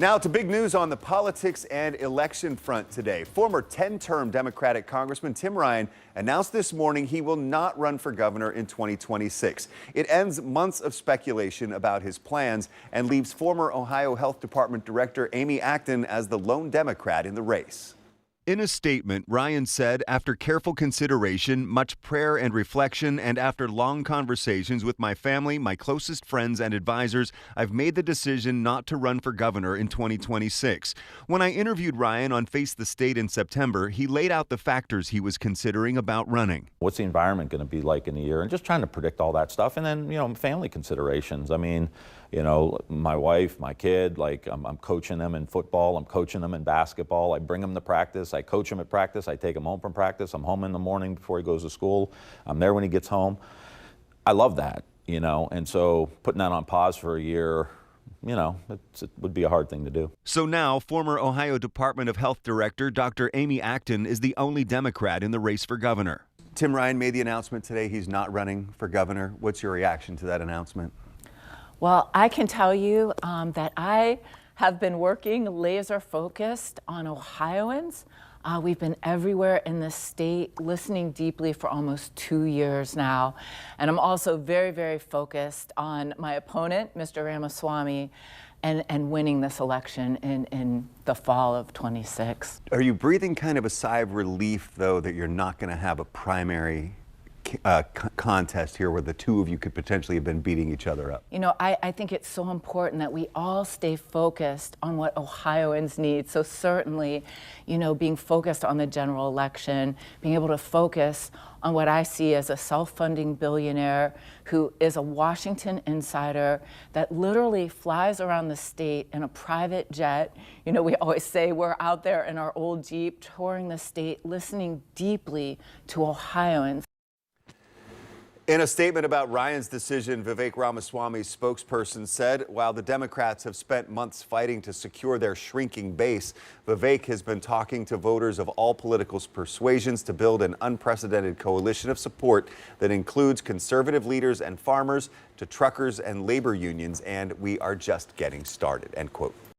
Now to big news on the politics and election front today. Former 10-term Democratic Congressman Tim Ryan announced this morning he will not run for governor in 2026. It ends months of speculation about his plans and leaves former Ohio Health Department Director Amy Acton as the lone Democrat in the race. In a statement, Ryan said, after careful consideration, much prayer and reflection, and after long conversations with my family, my closest friends and advisors, I've made the decision not to run for governor in 2026. When I interviewed Ryan on Face the State in September, he laid out the factors he was considering about running. What's the environment going to be like in a year? And just trying to predict all that stuff. And then, family considerations. I mean, my wife, my kid, I'm coaching them in football, I'm coaching them in basketball, I bring them to practice, I coach him at practice, I take him home from practice, I'm home in the morning before he goes to school, I'm there when he gets home. I love that, and so putting that on pause for a year, it would be a hard thing to do. So now, former Ohio Department of Health Director Dr. Amy Acton is the only Democrat in the race for governor. Tim Ryan made the announcement today he's not running for governor. What's your reaction to that announcement? Well, I can tell you that I have been working laser focused on Ohioans. We've been everywhere in the state, listening deeply for almost 2 years now. And I'm also very, very focused on my opponent, Mr. Ramaswamy, and winning this election in the fall of 26. Are you breathing kind of a sigh of relief, though, that you're not going to have a primary contest here where the two of you could potentially have been beating each other up? I think it's so important that we all stay focused on what Ohioans need. So certainly, being focused on the general election, being able to focus on what I see as a self-funding billionaire who is a Washington insider that literally flies around the state in a private jet. We always say we're out there in our old Jeep touring the state, listening deeply to Ohioans. In a statement about Ryan's decision, Vivek Ramaswamy's spokesperson said, while the Democrats have spent months fighting to secure their shrinking base, Vivek has been talking to voters of all political persuasions to build an unprecedented coalition of support that includes conservative leaders and farmers to truckers and labor unions, and we are just getting started, end quote.